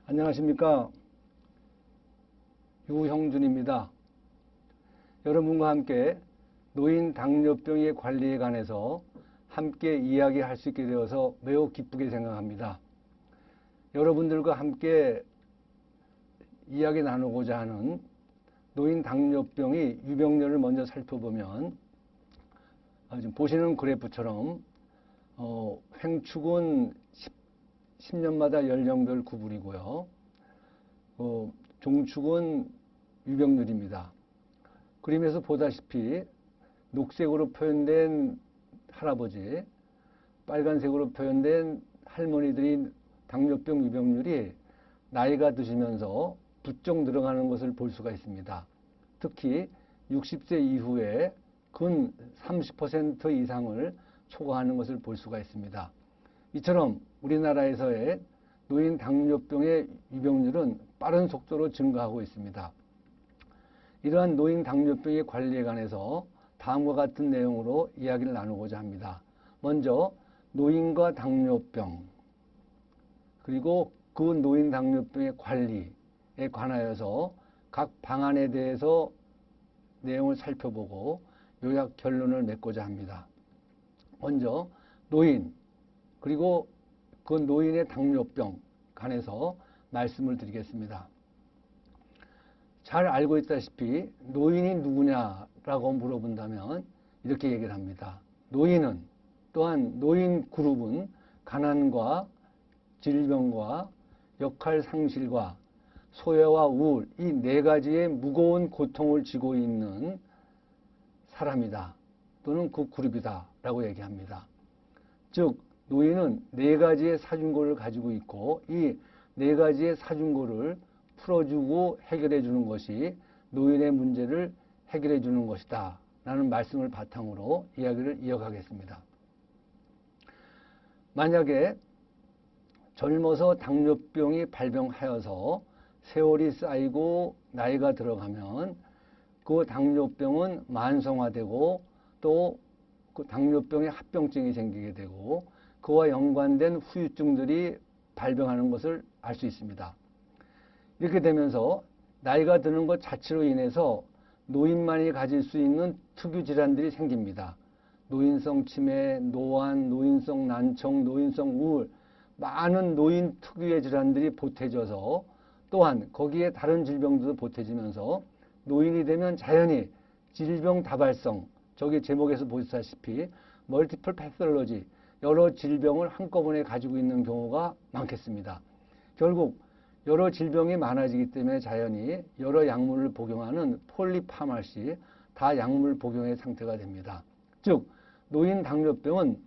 안녕하십니까. 유형준입니다. 여러분과 함께 노인 당뇨병의 관리에 관해서 함께 이야기할 수 있게 되어서 매우 기쁘게 생각합니다. 여러분들과 함께 이야기 나누고자 하는 노인 당뇨병의 유병률을 먼저 살펴보면 지금 보시는 그래프처럼 횡축은 10년마다 연령별 구분이고요. 종축은 유병률입니다. 그림에서 보다시피 녹색으로 표현된 할아버지, 빨간색으로 표현된 할머니들이 당뇨병 유병률이 나이가 드시면서 부쩍 늘어가는 것을 볼 수가 있습니다. 특히 60세 이후에 근 30% 이상을 초과하는 것을 볼 수가 있습니다. 이처럼 우리나라에서의 노인 당뇨병의 유병률은 빠른 속도로 증가하고 있습니다. 이러한 노인 당뇨병의 관리에 관해서 다음과 같은 내용으로 이야기를 나누고자 합니다. 먼저 노인과 당뇨병, 그리고 그 노인 당뇨병의 관리에 관하여서 각 방안에 대해서 내용을 살펴보고 요약 결론을 맺고자 합니다. 먼저 노인, 그리고 그 노인의 당뇨병 관해서 말씀을 드리겠습니다. 잘 알고 있다시피 노인이 누구냐라고 물어본다면 이렇게 얘기를 합니다. 노인은, 또한 노인 그룹은 가난과 질병과 역할 상실과 소외와 우울, 이 네 가지의 무거운 고통을 지고 있는 사람이다, 또는 그 그룹이다 라고 얘기합니다. 즉 노인은 네 가지의 사중고를 가지고 있고 이 네 가지의 사중고를 풀어주고 해결해 주는 것이 노인의 문제를 해결해 주는 것이다 라는 말씀을 바탕으로 이야기를 이어가겠습니다. 만약에 젊어서 당뇨병이 발병하여서 세월이 쌓이고 나이가 들어가면 그 당뇨병은 만성화되고 또 그 당뇨병의 합병증이 생기게 되고 그와 연관된 후유증들이 발병하는 것을 알 수 있습니다. 이렇게 되면서 나이가 드는 것 자체로 인해서 노인만이 가질 수 있는 특유 질환들이 생깁니다. 노인성 치매, 노안, 노인성 난청, 노인성 우울, 많은 노인 특유의 질환들이 보태져서 또한 거기에 다른 질병들도 보태지면서 노인이 되면 자연히 질병 다발성, 저기 제목에서 보시다시피 멀티플 패솔로지, 여러 질병을 한꺼번에 가지고 있는 경우가 많겠습니다. 결국 여러 질병이 많아지기 때문에 자연히 여러 약물을 복용하는 폴리파마시, 다약물 복용의 상태가 됩니다. 즉 노인 당뇨병은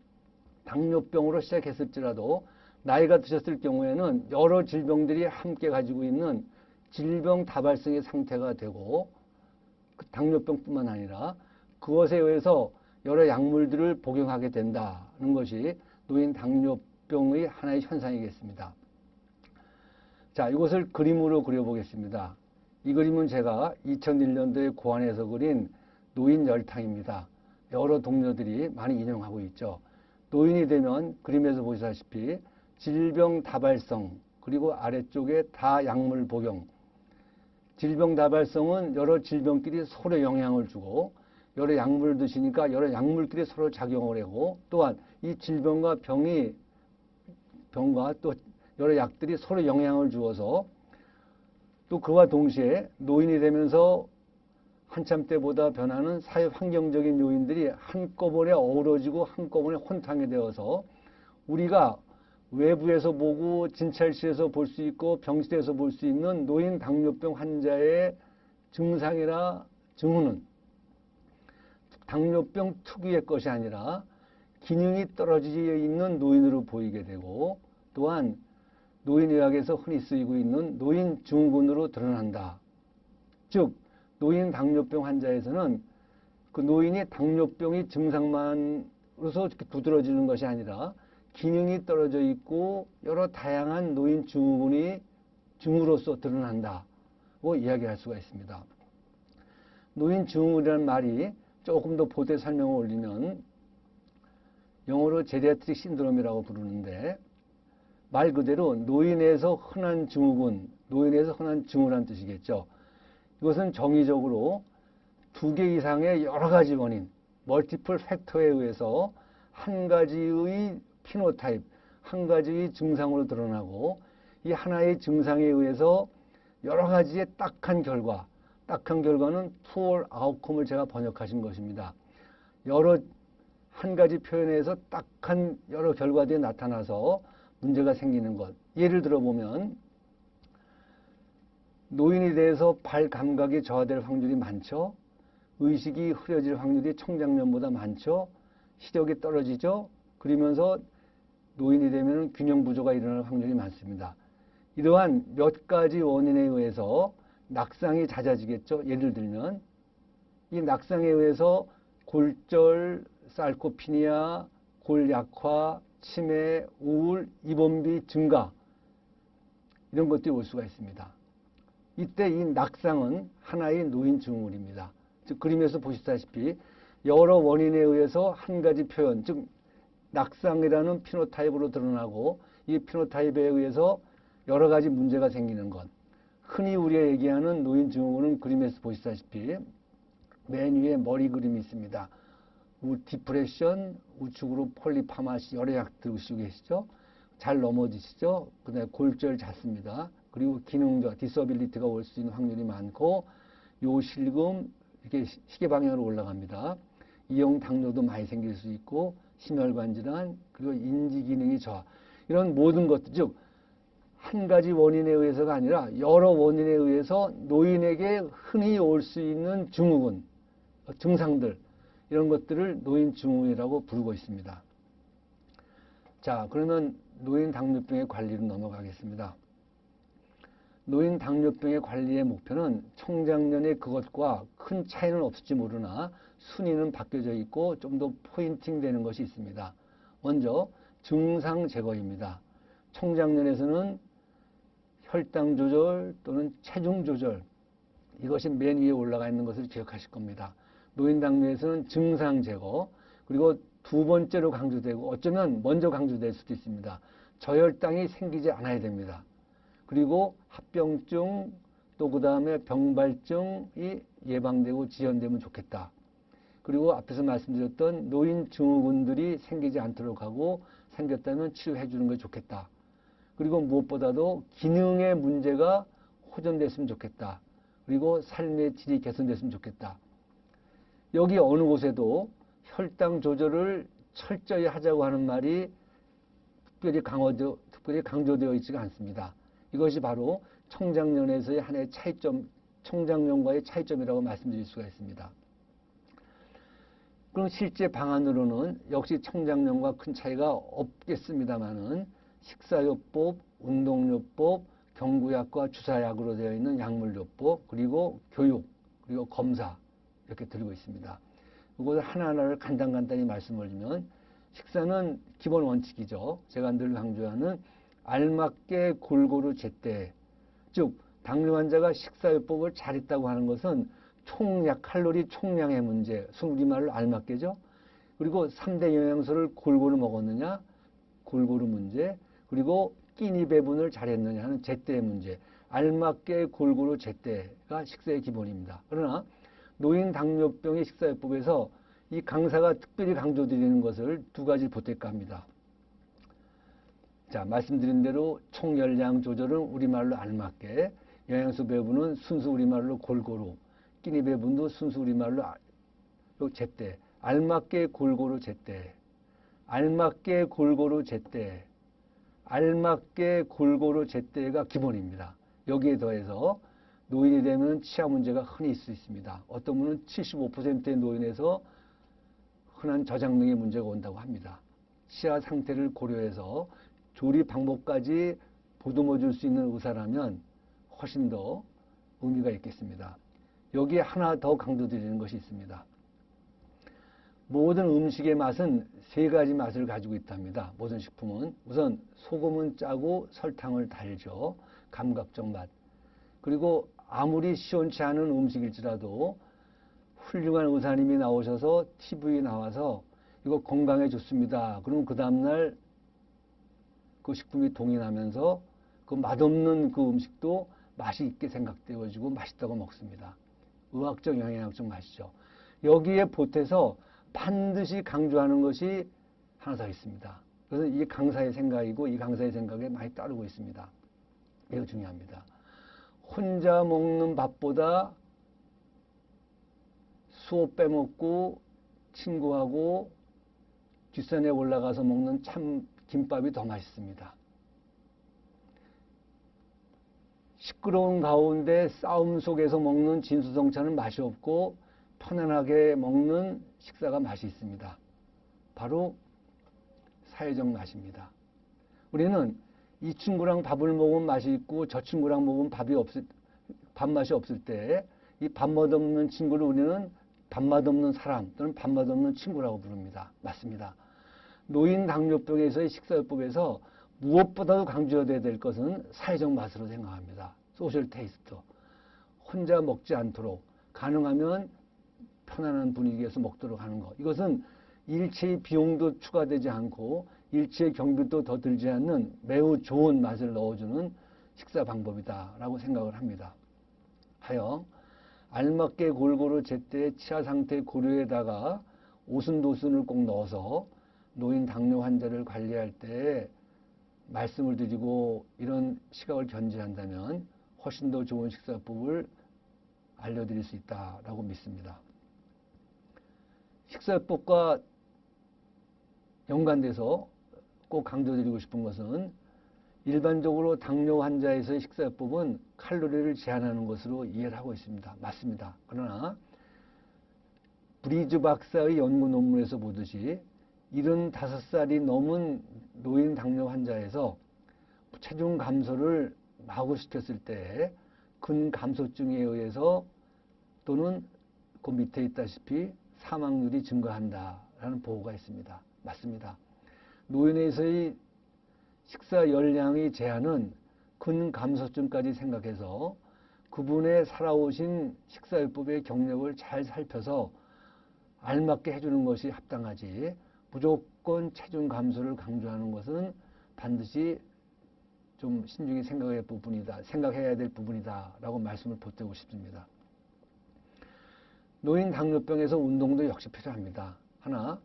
당뇨병으로 시작했을지라도 나이가 드셨을 경우에는 여러 질병들이 함께 가지고 있는 질병 다발성의 상태가 되고 그 당뇨병뿐만 아니라 그것에 의해서 여러 약물들을 복용하게 된다는 것이 노인 당뇨병의 하나의 현상이겠습니다. 자, 이것을 그림으로 그려보겠습니다. 이 그림은 제가 2001년도에 고안해서 그린 노인 열탕입니다. 여러 동료들이 많이 인용하고 있죠. 노인이 되면 그림에서 보시다시피 질병 다발성, 그리고 아래쪽에 다약물 복용. 질병 다발성은 여러 질병끼리 서로 영향을 주고 여러 약물을 드시니까 여러 약물끼리 서로 작용을 하고 또한 이 질병과 병과 또 여러 약들이 서로 영향을 주어서 또 그와 동시에 노인이 되면서 한참 때보다 변하는 사회 환경적인 요인들이 한꺼번에 어우러지고 한꺼번에 혼탕이 되어서 우리가 외부에서 보고 진찰실에서 볼 수 있고 병실에서 볼 수 있는 노인 당뇨병 환자의 증상이나 증후는 당뇨병 특유의 것이 아니라 기능이 떨어져 있는 노인으로 보이게 되고 또한 노인의학에서 흔히 쓰이고 있는 노인 증후군으로 드러난다. 즉 노인 당뇨병 환자에서는 그 노인이 당뇨병이 증상만으로서 이렇게 두드러지는 것이 아니라 기능이 떨어져 있고 여러 다양한 노인 증후군이 증후로서 드러난다고 이야기할 수가 있습니다. 노인 증후군이라는 말이 조금 더 보태 설명을 올리면 영어로 제리아트릭 신드롬이라고 부르는데 말 그대로 노인에서 흔한 증후군, 노인에서 흔한 증후란 뜻이겠죠. 이것은 정의적으로 2개 이상의 여러 가지 원인, 멀티플 팩터에 의해서 한 가지의 피노타입, 한 가지의 증상으로 드러나고 이 하나의 증상에 의해서 여러 가지의 딱한 결과는 poor outcome을 제가 번역하신 것입니다. 한 가지 표현에서 딱한 여러 결과들이 나타나서 문제가 생기는 것. 예를 들어보면 노인이 돼서 발 감각이 저하될 확률이 많죠. 의식이 흐려질 확률이 청장년보다 많죠. 시력이 떨어지죠. 그러면서 노인이 되면 균형 부조가 일어날 확률이 많습니다. 이러한 몇 가지 원인에 의해서 낙상이 잦아지겠죠. 예를 들면 이 낙상에 의해서 골절, 살코피니아, 골약화, 치매, 우울, 입원비 증가 이런 것들이 올 수가 있습니다. 이때 이 낙상은 하나의 노인 증후군입니다. 즉 그림에서 보시다시피 여러 원인에 의해서 한 가지 표현, 즉 낙상이라는 피노타입으로 드러나고 이 피노타입에 의해서 여러 가지 문제가 생기는 것. 흔히 우리가 얘기하는 노인 증후군은 그림에서 보시다시피 맨 위에 머리 그림이 있습니다. 디프레션, 우측으로 폴리파마시 여러 약 들으시고 계시죠? 잘 넘어지시죠? 그 다음에 골절 잦습니다. 그리고 기능저하, 디서빌리티가 올 수 있는 확률이 많고 요실금 이렇게 시계 방향으로 올라갑니다. 이형 당뇨도 많이 생길 수 있고 심혈관 질환, 그리고 인지 기능이 저하. 이런 모든 것들, 즉 한 가지 원인에 의해서가 아니라 여러 원인에 의해서 노인에게 흔히 올 수 있는 증후군, 증상들 이런 것들을 노인 증후군이라고 부르고 있습니다. 자, 그러면 노인 당뇨병의 관리로 넘어가겠습니다. 노인 당뇨병의 관리의 목표는 청장년의 그것과 큰 차이는 없을지 모르나 순위는 바뀌어져 있고 좀 더 포인팅 되는 것이 있습니다. 먼저 증상 제거입니다. 청장년에서는 혈당 조절 또는 체중 조절 이것이 맨 위에 올라가 있는 것을 기억하실 겁니다. 노인 당뇨에서는 증상 제거 그리고 두 번째로 강조되고 어쩌면 먼저 강조될 수도 있습니다. 저혈당이 생기지 않아야 됩니다. 그리고 합병증 또 그 다음에 병발증이 예방되고 지연되면 좋겠다. 그리고 앞에서 말씀드렸던 노인 증후군들이 생기지 않도록 하고 생겼다면 치료해 주는 게 좋겠다. 그리고 무엇보다도 기능의 문제가 호전됐으면 좋겠다. 그리고 삶의 질이 개선됐으면 좋겠다. 여기 어느 곳에도 혈당 조절을 철저히 하자고 하는 말이 특별히 강조되어 있지가 않습니다. 이것이 바로 청장년에서의 하나의 차이점, 청장년과의 차이점이라고 말씀드릴 수가 있습니다. 그럼 실제 방안으로는 역시 청장년과 큰 차이가 없겠습니다만은 식사요법, 운동요법, 경구약과 주사약으로 되어 있는 약물요법, 그리고 교육, 그리고 검사 이렇게 들고 있습니다. 이것을 하나하나를 간단히 말씀을 드리면 식사는 기본 원칙이죠. 제가 늘 강조하는 알맞게 골고루 제때, 즉 당뇨 환자가 식사요법을 잘했다고 하는 것은 칼로리 총량의 문제, 우리말로 알맞게죠. 그리고 3대 영양소를 골고루 먹었느냐, 골고루 문제, 그리고 끼니 배분을 잘했느냐 하는 제때의 문제, 알맞게 골고루 제때가 식사의 기본입니다. 그러나 노인 당뇨병의 식사요법에서 이 강사가 특별히 강조드리는 것을 두 가지 보탤까 자, 말씀드린 대로 총열량 조절은 우리말로 알맞게, 영양소 배분은 순수 우리말로 골고루, 끼니 배분도 순수 우리말로 제때, 알맞게 골고루 제때, 알맞게 골고루 제때, 알맞게 골고루 제때가 기본입니다. 여기에 더해서 노인이 되면 치아 문제가 흔히 있을 수 있습니다. 어떤 분은 75%의 노인에서 흔한 저장능의 문제가 온다고 합니다. 치아 상태를 고려해서 조리 방법까지 보듬어 줄 수 있는 의사라면 훨씬 더 의미가 있겠습니다. 여기에 하나 더 강조드리는 것이 있습니다. 모든 음식의 맛은 세 가지 맛을 가지고 있답니다. 모든 식품은 우선 소금은 짜고 설탕을 달죠. 감각적 맛. 그리고 아무리 시원치 않은 음식일지라도 훌륭한 의사님이 나오셔서 TV에 나와서 이거 건강에 좋습니다. 그러면 그 다음날 그 식품이 동인하면서 그 맛없는 그 음식도 맛이 있게 생각되어지고 맛있다고 먹습니다. 의학적 영양학적 맛이죠. 여기에 보태서 반드시 강조하는 것이 하나 더 있습니다. 그래서 이 강사의 생각이고 이 강사의 생각에 많이 따르고 있습니다. 이거 중요합니다. 혼자 먹는 밥보다 수업 빼먹고 친구하고 뒷산에 올라가서 먹는 참 김밥이 더 맛있습니다. 시끄러운 가운데 싸움 속에서 먹는 진수성찬은 맛이 없고 편안하게 먹는 식사가 맛이 있습니다. 바로 사회적 맛입니다. 우리는 이 친구랑 밥을 먹으면 맛이 있고 저 친구랑 먹으면 밥맛이 없을 때 이 밥맛 없는 친구를 우리는 밥맛 없는 사람 또는 밥맛 없는 친구라고 부릅니다. 맞습니다. 노인 당뇨병에서의 식사요법에서 무엇보다도 강조해야 될 것은 사회적 맛으로 생각합니다. 소셜 테이스트. 혼자 먹지 않도록 가능하면 편안한 분위기에서 먹도록 하는 것. 이것은 일체의 비용도 추가되지 않고 일체의 경비도 더 들지 않는 매우 좋은 맛을 넣어주는 식사 방법이다라고 생각을 합니다. 하여 알맞게 골고루 제때 치아 상태 고려에다가 오순도순을 꼭 넣어서 노인 당뇨 환자를 관리할 때 말씀을 드리고 이런 시각을 견지한다면 훨씬 더 좋은 식사법을 알려드릴 수 있다라고 믿습니다. 식사법과 연관돼서 꼭 강조드리고 싶은 것은 일반적으로 당뇨 환자에서의 식사법은 칼로리를 제한하는 것으로 이해를 하고 있습니다. 맞습니다. 그러나 브리즈 박사의 연구 논문에서 보듯이 75살이 넘은 노인 당뇨 환자에서 체중 감소를 마구 시켰을 때 근감소증에 의해서 또는 그 밑에 있다시피 사망률이 증가한다라는 보고가 있습니다. 맞습니다. 노인에서의 식사 열량의 제한은 근감소증까지 생각해서 그분의 살아오신 식사요법의 경력을 잘 살펴서 알맞게 해주는 것이 합당하지 무조건 체중 감소를 강조하는 것은 반드시 좀 신중히 생각해야 될 부분이다라고 말씀을 보태고 싶습니다. 노인 당뇨병에서 운동도 역시 필요합니다. 하나,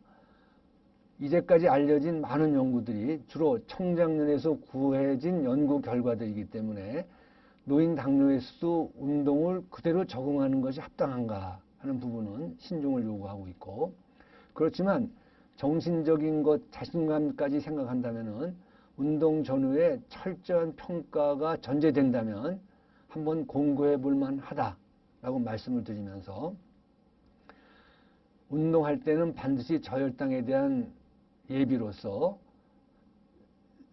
이제까지 알려진 많은 연구들이 주로 청장년에서 구해진 연구 결과들이기 때문에 노인 당뇨에서도 운동을 그대로 적응하는 것이 합당한가 하는 부분은 신중을 요구하고 있고, 그렇지만 정신적인 것, 자신감까지 생각한다면은 운동 전후에 철저한 평가가 전제된다면 한번 공고해 볼 만하다라고 말씀을 드리면서, 운동할 때는 반드시 저혈당에 대한 예비로서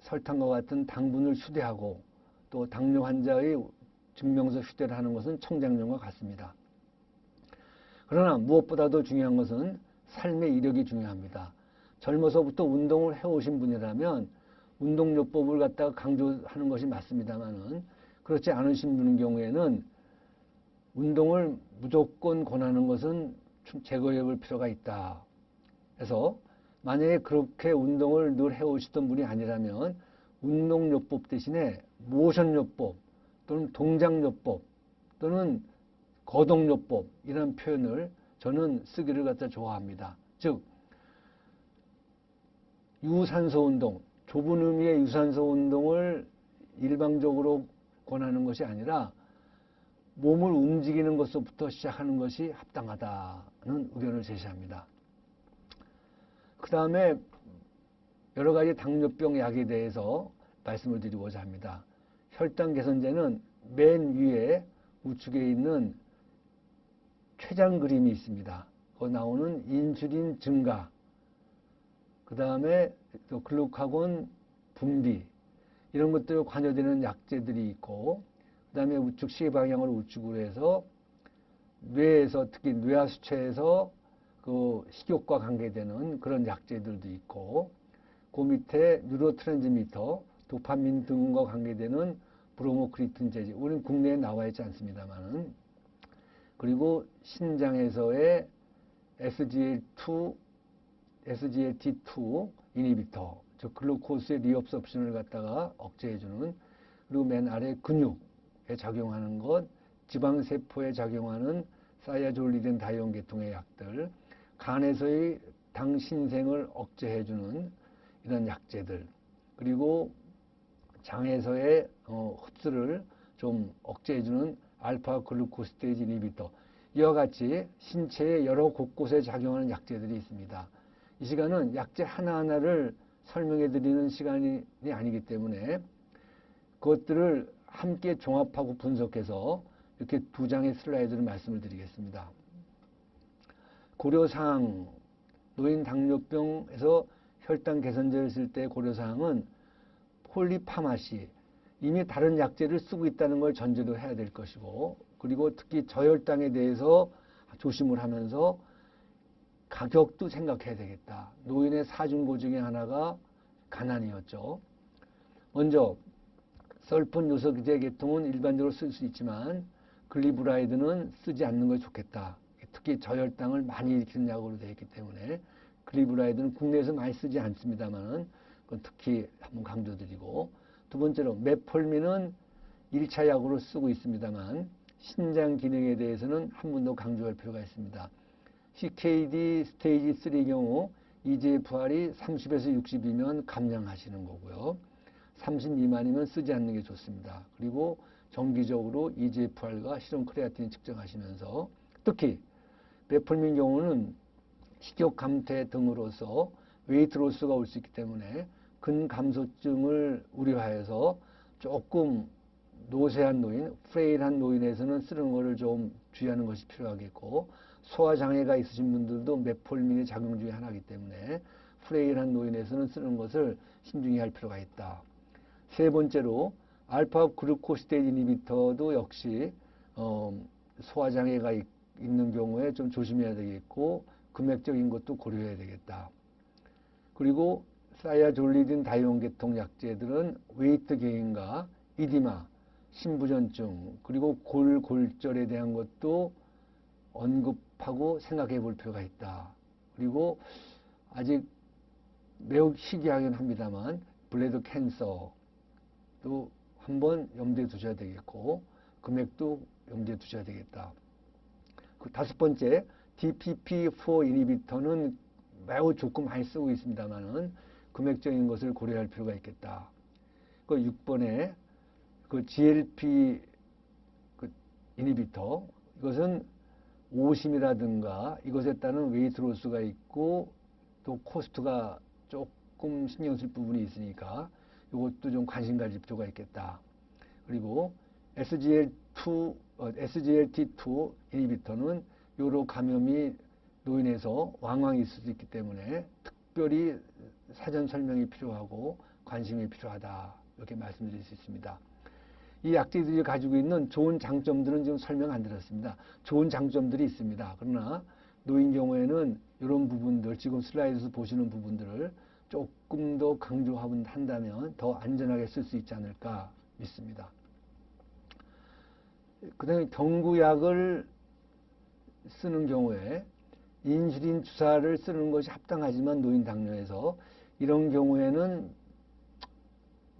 설탕과 같은 당분을 휴대하고 또 당뇨 환자의 증명서 휴대를 하는 것은 청장년과 같습니다. 그러나 무엇보다도 중요한 것은 삶의 이력이 중요합니다. 젊어서부터 운동을 해오신 분이라면 운동요법을 갖다가 강조하는 것이 맞습니다만은 그렇지 않으신 분의 경우에는 운동을 무조건 권하는 것은 제거해 볼 필요가 있다. 그래서 만약에 그렇게 운동을 늘 해오시던 분이 아니라면 운동요법 대신에 모션요법 또는 동작요법 또는 거동요법 이런 표현을 저는 쓰기를 갖다 좋아합니다. 즉 유산소 운동, 좁은 의미의 유산소 운동을 일방적으로 권하는 것이 아니라 몸을 움직이는 것부터 시작하는 것이 합당하다는 의견을 제시합니다. 그 다음에 여러 가지 당뇨병 약에 대해서 말씀을 드리고자 합니다. 혈당 개선제는 맨 위에 우측에 있는 췌장 그림이 있습니다. 거기 나오는 인슐린 증가, 그 다음에 또 글루카곤 분비 이런 것들 관여되는 약제들이 있고, 그 다음에 우측 시계 방향으로 우측으로 해서 뇌에서 특히 뇌하수체에서 그 식욕과 관계되는 그런 약제들도 있고, 그 밑에 뉴로트랜스미터, 도파민 등과 관계되는 브로모크리틴 제제, 우리는 국내에 나와 있지 않습니다만은, 그리고 신장에서의 SGLT2 이니비터 저 글루코스의 리업섭션을 갖다가 억제해주는, 그리고 맨 아래 근육에 작용하는 것, 지방세포에 작용하는 사이아졸리딘 다이온 계통의 약들, 간에서의 당 신생을 억제해주는 이런 약제들, 그리고 장에서의 흡수를 좀 억제해주는 알파 글루코스테이지 이니비터, 이와 같이 신체의 여러 곳곳에 작용하는 약제들이 있습니다. 이 시간은 약제 하나하나를 설명해 드리는 시간이 아니기 때문에 그것들을 함께 종합하고 분석해서 이렇게 두 장의 슬라이드를 말씀을 드리겠습니다. 고려사항, 노인 당뇨병에서 혈당 개선제를 쓸 때 고려사항은 폴리파마시, 이미 다른 약제를 쓰고 있다는 걸 전제도 해야 될 것이고, 그리고 특히 저혈당에 대해서 조심을 하면서 가격도 생각해야 되겠다. 노인의 사중고 중에 하나가 가난이었죠. 먼저 설폰 요소제 계통은 일반적으로 쓸 수 있지만 글리브라이드는 쓰지 않는 게 좋겠다. 특히 저혈당을 많이 일으키는 약으로 되어 있기 때문에 글리브라이드는 국내에서 많이 쓰지 않습니다만 그건 특히 한번 강조드리고, 두 번째로 메폴민은 1차 약으로 쓰고 있습니다만 신장 기능에 대해서는 한 번 더 강조할 필요가 있습니다. CKD 스테이지 3의 경우 EGFR이 30에서 60이면 감량하시는 거고요. 30 미만이면 쓰지 않는 게 좋습니다. 그리고 정기적으로 EGFR과 시럼 크레아틴 측정하시면서, 특히 메폴민 경우는 식욕 감퇴 등으로서 웨이트 로스가 올 수 있기 때문에 근감소증을 우려하여서 조금 노쇠한 노인, 프레일한 노인에서는 쓰는 것을 좀 주의하는 것이 필요하겠고, 소화장애가 있으신 분들도 메폴민의 작용 중에 하나이기 때문에 프레일한 노인에서는 쓰는 것을 신중히 할 필요가 있다. 세 번째로 알파 글루코스테이지 이니비터도 역시 소화장애가 있는 경우에 좀 조심해야 되겠고, 금액적인 것도 고려해야 되겠다. 그리고 사이아졸리딘 다이온 계통 약제들은 웨이트 게인과 이디마, 심부전증, 그리고 골절에 대한 것도 언급하고 생각해 볼 필요가 있다. 그리고 아직 매우 희귀하긴 합니다만 블레드 캔서도 한번 염두에 두셔야 되겠고, 금액도 염두에 두셔야 되겠다. 그 다섯 번째, DPP4 이니비터는 매우 조금 많이 쓰고 있습니다만은 금액적인 것을 고려할 필요가 있겠다. 그 6번에 그 GLP 이니비터, 이것은 오심이라든가 이것에 따른 웨이트 로스가 있고 또 코스트가 조금 신경 쓸 부분이 있으니까 이것도 좀 관심 가질 필요가 있겠다. 그리고 SGLT2 이니비터는 요로 감염이 노인에서 왕왕 있을 수 있기 때문에 특별히 사전 설명이 필요하고 관심이 필요하다. 이렇게 말씀드릴 수 있습니다. 이 약제들이 가지고 있는 좋은 장점들은 지금 설명 안 드렸습니다. 좋은 장점들이 있습니다. 그러나 노인 경우에는 이런 부분들, 지금 슬라이드에서 보시는 부분들을 조금 더 강조한다면 더 안전하게 쓸 수 있지 않을까 믿습니다. 그 다음에 경구약을 쓰는 경우에 인슐린 주사를 쓰는 것이 합당하지만 노인 당뇨에서 이런 경우에는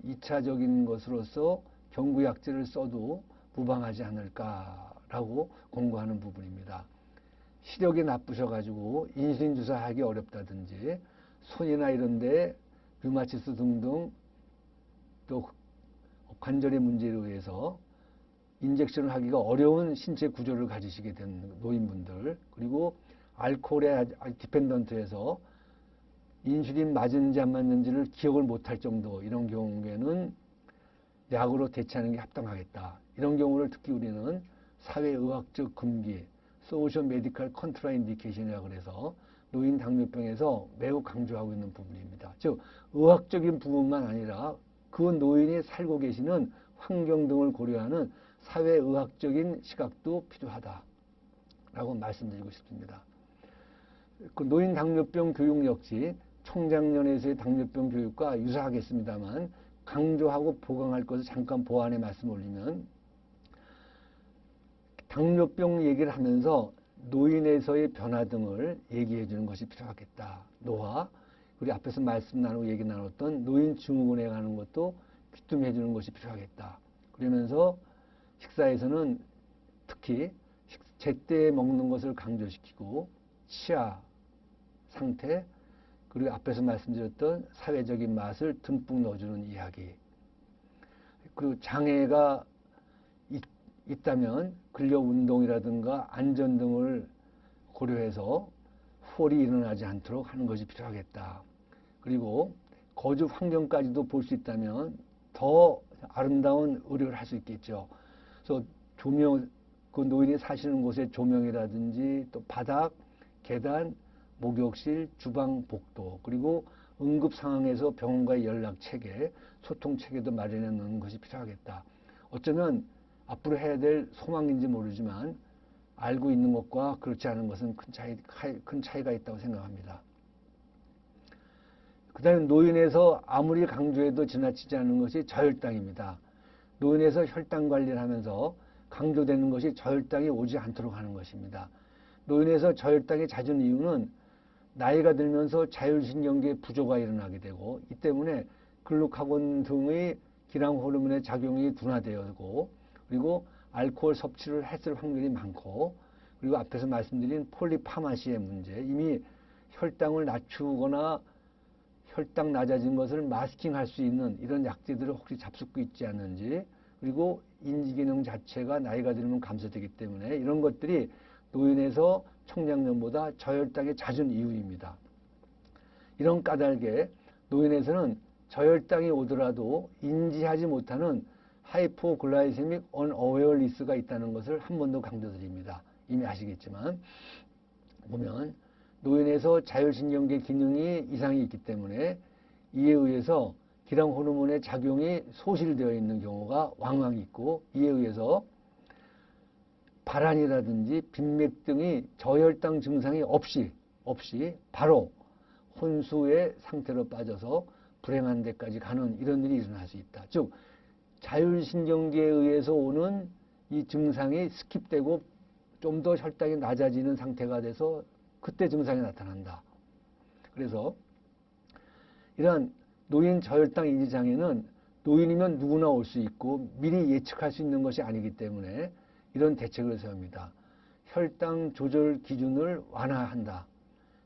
2차적인 것으로서 경구약제를 써도 무방하지 않을까라고 권고하는 부분입니다. 시력이 나쁘셔가지고 인슐린 주사하기 어렵다든지 손이나 이런 데 류마티스 등등 또 관절의 문제로 인해서 인젝션을 하기가 어려운 신체 구조를 가지시게 된 노인분들, 그리고 알코올에 디펜던트해서 인슐린 맞은지 안 맞는지를 기억을 못할 정도, 이런 경우에는 약으로 대체하는 게 합당하겠다. 이런 경우를 특히 우리는 사회의학적 금기, 소셜 메디컬 컨트라인디케이션이라고 해서 노인 당뇨병에서 매우 강조하고 있는 부분입니다. 즉 의학적인 부분만 아니라 그 노인이 살고 계시는 환경 등을 고려하는 사회의학적인 시각도 필요하다라고 말씀드리고 싶습니다. 그 노인 당뇨병 교육 역시 청장년에서의 당뇨병 교육과 유사하겠습니다만 강조하고 보강할 것을 잠깐 보완의 말씀 올리면, 당뇨병 얘기를 하면서 노인에서의 변화 등을 얘기해 주는 것이 필요하겠다. 노화, 우리 앞에서 말씀 나누고 얘기 나눴던 노인 증후군에 가는 것도 귀뜸해 주는 것이 필요하겠다. 그러면서 식사에서는 특히 제때 먹는 것을 강조시키고 치아 상태, 그리고 앞에서 말씀드렸던 사회적인 맛을 듬뿍 넣어주는 이야기. 그리고 장애가 있다면 근력 운동이라든가 안전 등을 고려해서 후월이 일어나지 않도록 하는 것이 필요하겠다. 그리고 거주 환경까지도 볼 수 있다면 더 아름다운 의료를 할 수 있겠죠. 그래서 조명, 그 노인이 사시는 곳의 조명이라든지 또 바닥, 계단, 목욕실, 주방, 복도, 그리고 응급 상황에서 병원과의 연락 체계, 소통 체계도 마련해 놓는 것이 필요하겠다. 어쩌면 앞으로 해야 될 소망인지 모르지만 알고 있는 것과 그렇지 않은 것은 큰 차이가 있다고 생각합니다. 그 다음에 노인에서 아무리 강조해도 지나치지 않은 것이 저혈당입니다. 노인에서 혈당 관리를 하면서 강조되는 것이 저혈당이 오지 않도록 하는 것입니다. 노인에서 저혈당이 잦은 이유는 나이가 들면서 자율신경계 부조가 일어나게 되고, 이 때문에 글루카곤 등의 기능 호르몬의 작용이 둔화되고, 그리고 알코올 섭취를 했을 확률이 많고, 그리고 앞에서 말씀드린 폴리파마시의 문제, 이미 혈당을 낮추거나 혈당 낮아진 것을 마스킹할 수 있는 이런 약제들을 혹시 잡수고 있지 않는지, 그리고 인지기능 자체가 나이가 들면 감소되기 때문에 이런 것들이 노인에서 청장년보다 저혈당이 잦은 이유입니다. 이런 까닭에 노인에서는 저혈당이 오더라도 인지하지 못하는 하이포글라이세믹 언어웨어리스가 있다는 것을 한 번 더 강조드립니다. 이미 아시겠지만 보면 노인에서 자율신경계 기능이 이상이 있기 때문에 이에 의해서 기능 호르몬의 작용이 소실되어 있는 경우가 왕왕 있고, 이에 의해서 발한이라든지 빈맥 등이 저혈당 증상이 없이 바로 혼수의 상태로 빠져서 불행한 데까지 가는 이런 일이 일어날 수 있다. 즉 자율신경계에 의해서 오는 이 증상이 스킵되고 좀 더 혈당이 낮아지는 상태가 돼서 그때 증상이 나타난다. 그래서 이러한 노인 저혈당 인지 장애는 노인이면 누구나 올 수 있고 미리 예측할 수 있는 것이 아니기 때문에 이런 대책을 세웁니다. 혈당 조절 기준을 완화한다.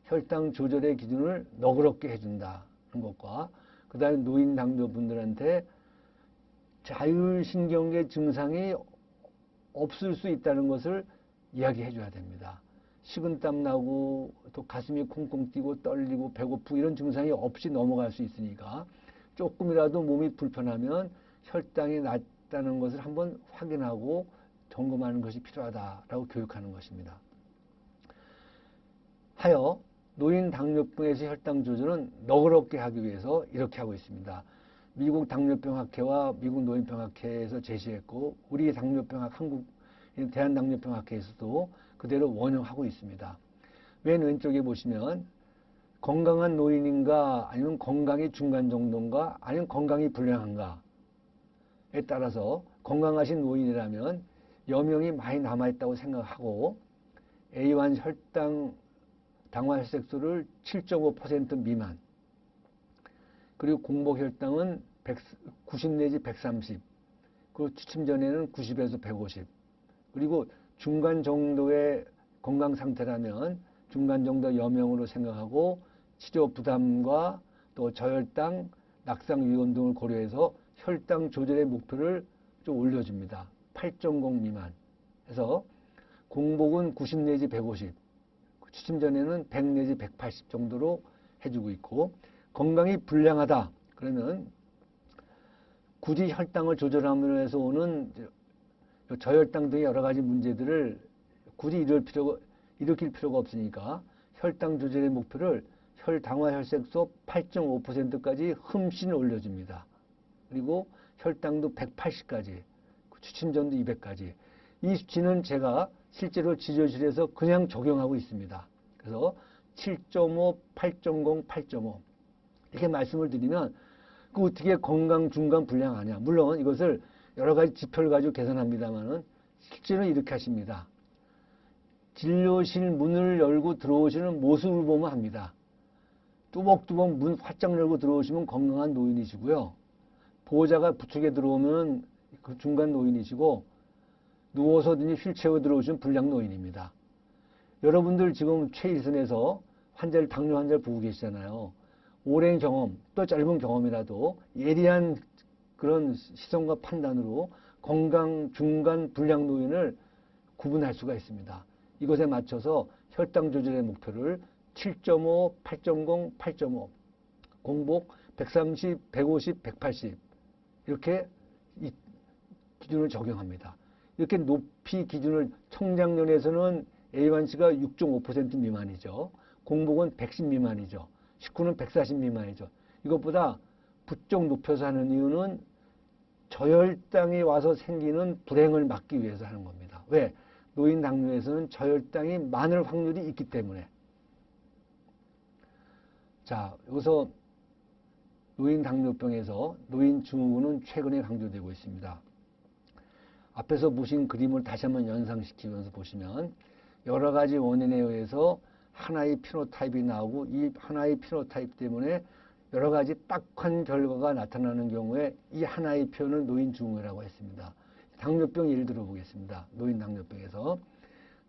혈당 조절의 기준을 너그럽게 해준다는 것과, 그 다음에 노인 당뇨분들한테 자율신경계 증상이 없을 수 있다는 것을 이야기해 줘야 됩니다. 식은땀 나고 또 가슴이 콩콩 뛰고 떨리고 배고프고 이런 증상이 없이 넘어갈 수 있으니까 조금이라도 몸이 불편하면 혈당이 낮다는 것을 한번 확인하고 점검하는 것이 필요하다라고 교육하는 것입니다. 하여 노인 당뇨병에서 혈당 조절은 너그럽게 하기 위해서 이렇게 하고 있습니다. 미국 당뇨병학회와 미국 노인병학회에서 제시했고, 우리 당뇨병학 한국 대한당뇨병학회에서도 그대로 원용하고 있습니다. 맨 왼쪽에 보시면 건강한 노인인가 아니면 건강이 중간 정도인가 아니면 건강이 불량한가에 따라서 건강하신 노인이라면 여명이 많이 남아있다고 생각하고 A1 혈당 당화혈색소를 7.5% 미만, 그리고 공복혈당은 90 내지 130, 그리고 취침 전에는 90에서 150, 그리고 중간 정도의 건강 상태라면 중간 정도 여명으로 생각하고 치료 부담과 또 저혈당, 낙상 위험 등을 고려해서 혈당 조절의 목표를 좀 올려줍니다. 8.0 미만 해서 공복은 90 내지 150, 취침 전에는 100 내지 180 정도로 해주고 있고, 건강이 불량하다 그러면 굳이 혈당을 조절함으로 해서 오는 저혈당 등의 여러 가지 문제들을 굳이 일으킬 필요가 없으니까 혈당 조절의 목표를 혈당화혈색소 8.5%까지 흠씬 올려줍니다. 그리고 혈당도 180까지, 취침전도 200까지. 이 수치는 제가 실제로 지조실에서 그냥 적용하고 있습니다. 그래서 7.5, 8.0, 8.5 이렇게 말씀을 드리면 그 어떻게 건강 중간 불량하냐. 물론 이것을 여러 가지 지표를 가지고 계산합니다만은 실제로는 이렇게 하십니다. 진료실 문을 열고 들어오시는 모습을 보면 합니다. 뚜벅뚜벅 문 활짝 열고 들어오시면 건강한 노인이시고요. 보호자가 부축에 들어오면 그 중간 노인이시고, 누워서든지 휠체어에 들어오시면 불량 노인입니다. 여러분들 지금 최일선에서 당뇨 환자를 보고 계시잖아요. 오랜 경험, 또 짧은 경험이라도 예리한 그런 시선과 판단으로 건강, 중간, 불량 노인을 구분할 수가 있습니다. 이것에 맞춰서 혈당 조절의 목표를 7.5, 8.0, 8.5, 공복 130, 150, 180 이렇게 이 기준을 적용합니다. 이렇게 높이 기준을 청장년에서는 A1C가 6.5% 미만이죠. 공복은 110 미만이죠. 식후는 140 미만이죠. 이것보다 부쩍 높여서 하는 이유는 저혈당이 와서 생기는 불행을 막기 위해서 하는 겁니다. 왜? 노인 당뇨에서는 저혈당이 많을 확률이 있기 때문에. 자, 여기서 노인 당뇨병에서 노인 증후군은 최근에 강조되고 있습니다. 앞에서 보신 그림을 다시 한번 연상시키면서 보시면 여러 가지 원인에 의해서 하나의 피노타입이 나오고 이 하나의 피노타입 때문에 여러 가지 딱한 결과가 나타나는 경우에 이 하나의 표현을 노인 증후군이라고 했습니다. 당뇨병 예를 들어 보겠습니다. 노인 당뇨병에서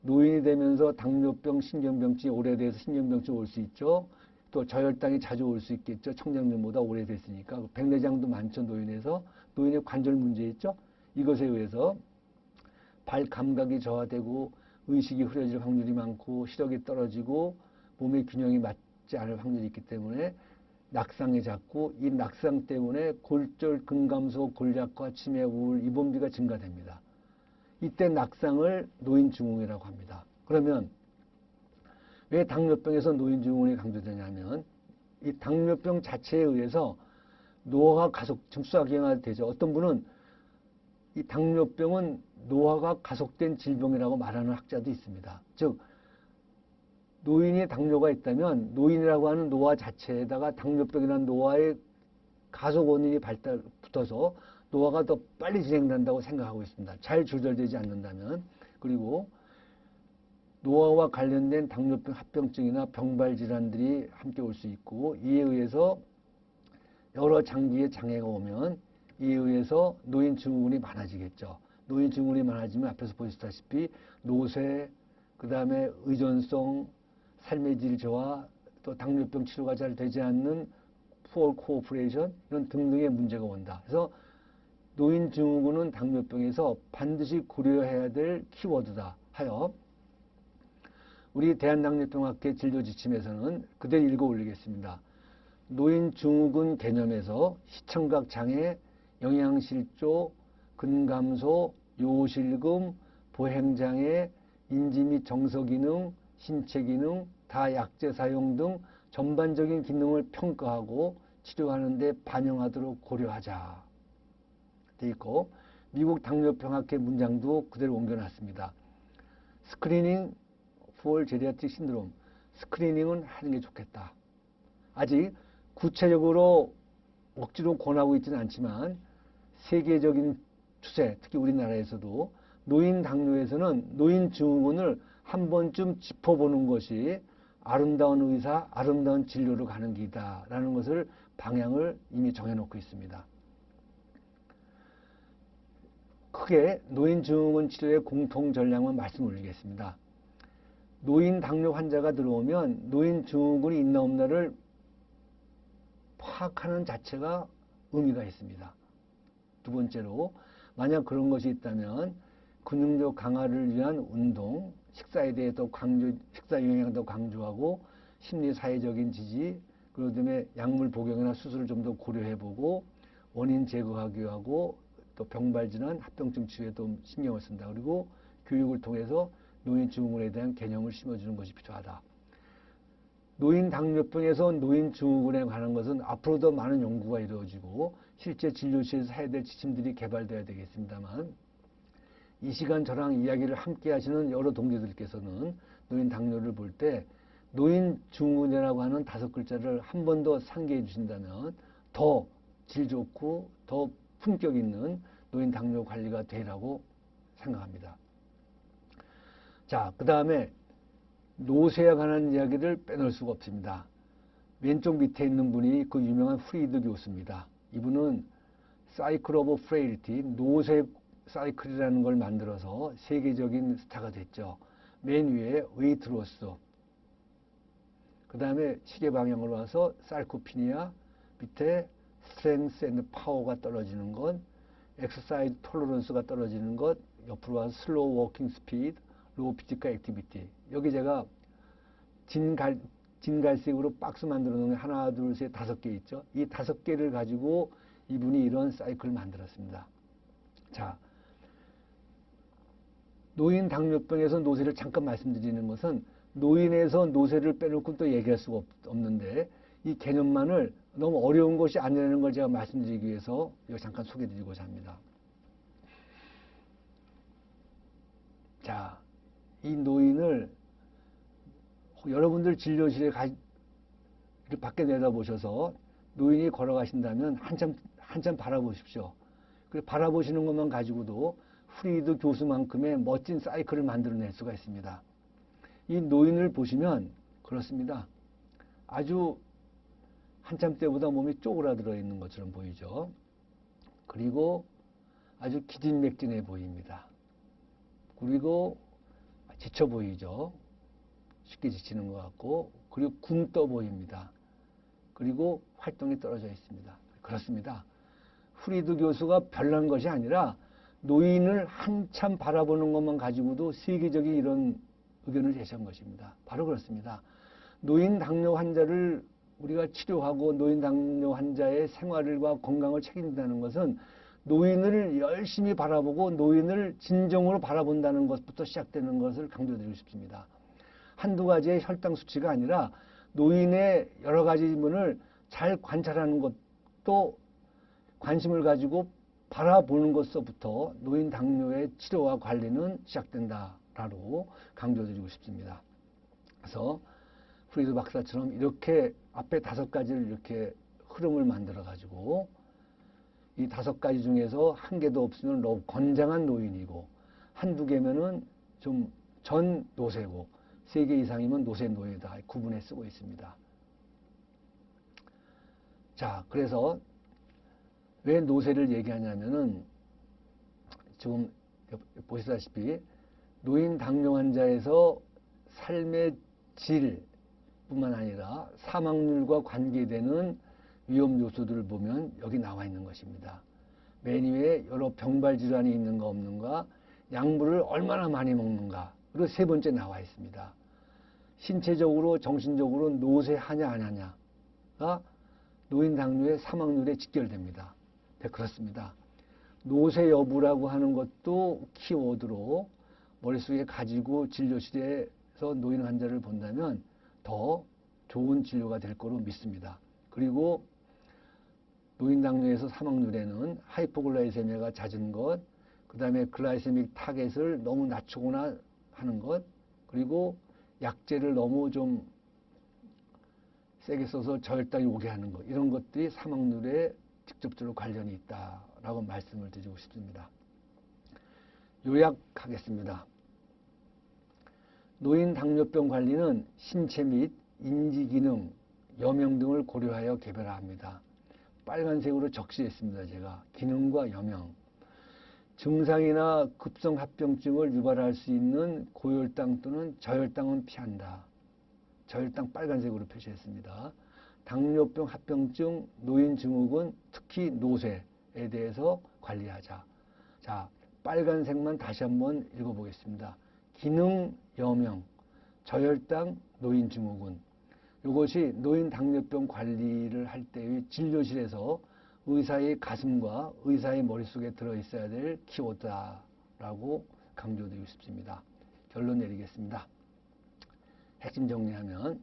노인이 되면서 당뇨병, 신경병증이 오래돼서 신경병증 올 수 있죠. 또 저혈당이 자주 올 수 있겠죠. 청장년보다 오래됐으니까. 백내장도 많죠. 노인에서. 노인의 관절 문제 있죠. 이것에 의해서 발 감각이 저하되고 의식이 흐려질 확률이 많고 시력이 떨어지고 몸의 균형이 맞지 않을 확률이 있기 때문에 낙상이 잦고 이 낙상 때문에 골절, 근감소, 골약화, 치매, 우울, 입원비가 증가됩니다. 이때 낙상을 노인증후군이라고 합니다. 그러면 왜 당뇨병에서 노인증후군이 강조되냐면 이 당뇨병 자체에 의해서 노화가 즉수학경화되죠. 어떤 분은 이 당뇨병은 노화가 가속된 질병이라고 말하는 학자도 있습니다. 즉 노인이 당뇨가 있다면 노인이라고 하는 노화 자체에다가 당뇨병이라는 노화의 가속 원인이 붙어서 노화가 더 빨리 진행된다고 생각하고 있습니다. 잘 조절되지 않는다면. 그리고 노화와 관련된 당뇨병 합병증이나 병발 질환들이 함께 올 수 있고 이에 의해서 여러 장기의 장애가 오면 이에 의해서 노인 증후군이 많아지겠죠. 노인 증후군이 많아지면 앞에서 보셨다시피 노쇠, 그 다음에 의존성, 삶의 질 저하, 또 당뇨병 치료가 잘 되지 않는 poor cooperation 이런 등등의 문제가 온다. 그래서 노인 증후군은 당뇨병에서 반드시 고려해야 될 키워드다 하여 우리 대한당뇨병학회 진료지침에서는 그대로 읽어 올리겠습니다. 노인 증후군 개념에서 시청각 장애, 영양실조, 근감소, 요실금, 보행장애, 인지 및 정서기능, 신체기능, 다약제 사용 등 전반적인 기능을 평가하고 치료하는 데 반영하도록 고려하자. 돼 있고 미국 당뇨병학회 문장도 그대로 옮겨놨습니다. 스크리닝 for geriatric syndrome. 스크리닝은 하는 게 좋겠다. 아직 구체적으로 억지로 권하고 있지는 않지만 세계적인 추세, 특히 우리나라에서도 노인 당뇨에서는 노인 증후군을 한 번쯤 짚어보는 것이 아름다운 의사, 아름다운 진료로 가는 길이다라는 것을 방향을 이미 정해놓고 있습니다. 크게 노인 증후군 치료의 공통 전략만 말씀 올리겠습니다. 노인 당뇨 환자가 들어오면 노인 증후군이 있나 없나를 파악하는 자체가 의미가 있습니다. 두 번째로 만약 그런 것이 있다면 근육력 강화를 위한 운동, 식사에 대해 식사 영양을 더 강조하고 심리 사회적인 지지, 그다음에 약물 복용이나 수술을 좀 더 고려해보고 원인 제거하기 하고 또 병발 질환, 합병증 치료에도 신경을 쓴다. 그리고 교육을 통해서 노인 증후군에 대한 개념을 심어주는 것이 필요하다. 노인 당뇨병에서 노인 증후군에 관한 것은 앞으로도 많은 연구가 이루어지고 실제 진료실에서 해야 될 지침들이 개발되어야 되겠습니다만 이 시간 저랑 이야기를 함께 하시는 여러 동료들께서는 노인 당뇨를 볼 때 노인 증후군이라고 하는 5글자를 한 번 더 상기해 주신다면 더 질 좋고 더 품격 있는 노인 당뇨 관리가 되라고 생각합니다. 자, 그 다음에 노쇠에 관한 이야기를 빼놓을 수가 없습니다. 왼쪽 밑에 있는 분이 그 유명한 프리드 교수입니다. 이분은 사이클 오브 프레일티, 노쇠 사이클이라는 걸 만들어서 세계적인 스타가 됐죠. 맨 위에 웨이트로스, 그 다음에 시계 방향으로 와서 sarcopenia, 밑에 strength and power가 떨어지는 것, exercise tolerance가 떨어지는 것, 옆으로 와서 slow walking speed, low physical activity. 여기 제가 진갈색으로 박스 만들어 놓은 게 하나, 둘, 셋, 5개 있죠. 이 5개를 가지고 이분이 이런 사이클을 만들었습니다. 자, 노인 당뇨병에서 노쇠를 잠깐 말씀드리는 것은 노인에서 노쇠를 빼놓고 또 얘기할 수가 없는데 이 개념만을 너무 어려운 것이 아니라는 걸 제가 말씀드리기 위해서 이거 잠깐 소개드리고자 합니다. 자, 이 노인을 여러분들 진료실에 밖에 내다보셔서 노인이 걸어가신다면 한참 바라보십시오. 그리고 바라보시는 것만 가지고도 프리드 교수만큼의 멋진 사이클을 만들어낼 수가 있습니다. 이 노인을 보시면 그렇습니다. 아주 한참 때보다 몸이 쪼그라들어 있는 것처럼 보이죠. 그리고 아주 기진맥진해 보입니다. 그리고 지쳐 보이죠. 쉽게 지치는 것 같고, 그리고 굼떠 보입니다. 그리고 활동이 떨어져 있습니다. 그렇습니다. 프리드 교수가 별난 것이 아니라 노인을 한참 바라보는 것만 가지고도 세계적인 이런 의견을 제시한 것입니다. 바로 그렇습니다. 노인 당뇨 환자를 우리가 치료하고 노인 당뇨 환자의 생활과 건강을 책임진다는 것은 노인을 열심히 바라보고 노인을 진정으로 바라본다는 것부터 시작되는 것을 강조드리고 싶습니다. 한두 가지의 혈당 수치가 아니라 노인의 여러 가지 면을 잘 관찰하는 것도 관심을 가지고 바라보는 것서부터 노인 당뇨의 치료와 관리는 시작된다라고 강조드리고 싶습니다. 그래서 프리드 박사처럼 이렇게 앞에 5가지를 이렇게 흐름을 만들어 가지고 이 5가지 중에서 한 개도 없으면 너무 건장한 노인이고 한두 개면은 좀 전 노쇠고 3개 이상이면 노쇠 노예다 구분해 쓰고 있습니다. 자, 그래서 왜 노쇠를 얘기하냐면은 지금 보시다시피 노인 당뇨 환자에서 삶의 질 뿐만 아니라 사망률과 관계되는 위험 요소들을 보면 여기 나와 있는 것입니다. 맨 위에 여러 병발 질환이 있는가 없는가, 약물을 얼마나 많이 먹는가, 그리고 3번째 나와 있습니다. 신체적으로 정신적으로 노쇠하냐 안 하냐가 노인 당뇨의 사망률에 직결됩니다. 네, 그렇습니다. 노쇠 여부라고 하는 것도 키워드로 머릿속에 가지고 진료실에서 노인 환자를 본다면 더 좋은 진료가 될 거로 믿습니다. 그리고 노인 당뇨에서 사망률에는 하이포글라이세미아가 잦은 것, 그 다음에 글라이세믹 타겟을 너무 낮추거나 하는 것, 그리고 약제를 너무 좀 세게 써서 저혈당이 오게 하는 것, 이런 것들이 사망률에 직접적으로 관련이 있다라고 말씀을 드리고 싶습니다. 요약하겠습니다. 노인 당뇨병 관리는 신체 및 인지기능, 여명 등을 고려하여 개별화합니다. 빨간색으로 적시했습니다. 제가 기능과 여명. 증상이나 급성합병증을 유발할 수 있는 고혈당 또는 저혈당은 피한다. 저혈당 빨간색으로 표시했습니다. 당뇨병, 합병증, 노인 증후군, 특히 노쇠에 대해서 관리하자. 자, 빨간색만 다시 한번 읽어보겠습니다. 기능, 여명, 저혈당, 노인 증후군. 이것이 노인 당뇨병 관리를 할 때의 진료실에서 의사의 가슴과 의사의 머릿속에 들어있어야 될 키워드다라고 강조드리고 싶습니다. 결론 내리겠습니다. 핵심 정리하면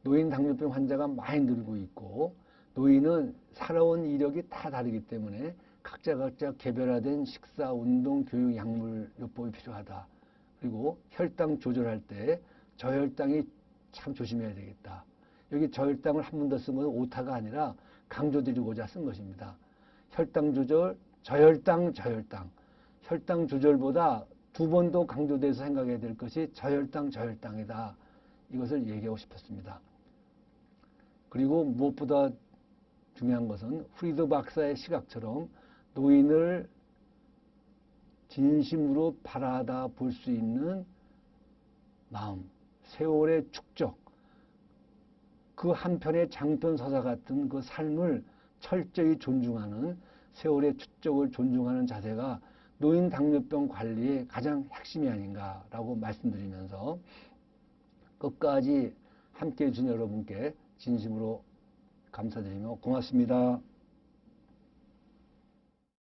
노인 당뇨병 환자가 많이 늘고 있고 노인은 살아온 이력이 다 다르기 때문에 각자 개별화된 식사, 운동, 교육, 약물 요법이 필요하다. 그리고 혈당 조절할 때 저혈당이 참 조심해야 되겠다. 여기 저혈당을 한 번 더 쓴 것은 오타가 아니라 강조드리고자 쓴 것입니다. 혈당 조절, 저혈당. 혈당 조절보다 2번 더 강조돼서 생각해야 될 것이 저혈당이다. 이것을 얘기하고 싶었습니다. 그리고 무엇보다 중요한 것은 프리드 박사의 시각처럼 노인을 진심으로 바라다 볼 수 있는 마음, 세월의 축적, 그 한편의 장편 서사 같은 그 삶을 철저히 존중하는, 세월의 축적을 존중하는 자세가 노인 당뇨병 관리의 가장 핵심이 아닌가라고 말씀드리면서 끝까지 함께해 주신 여러분께 진심으로 감사드리며 고맙습니다.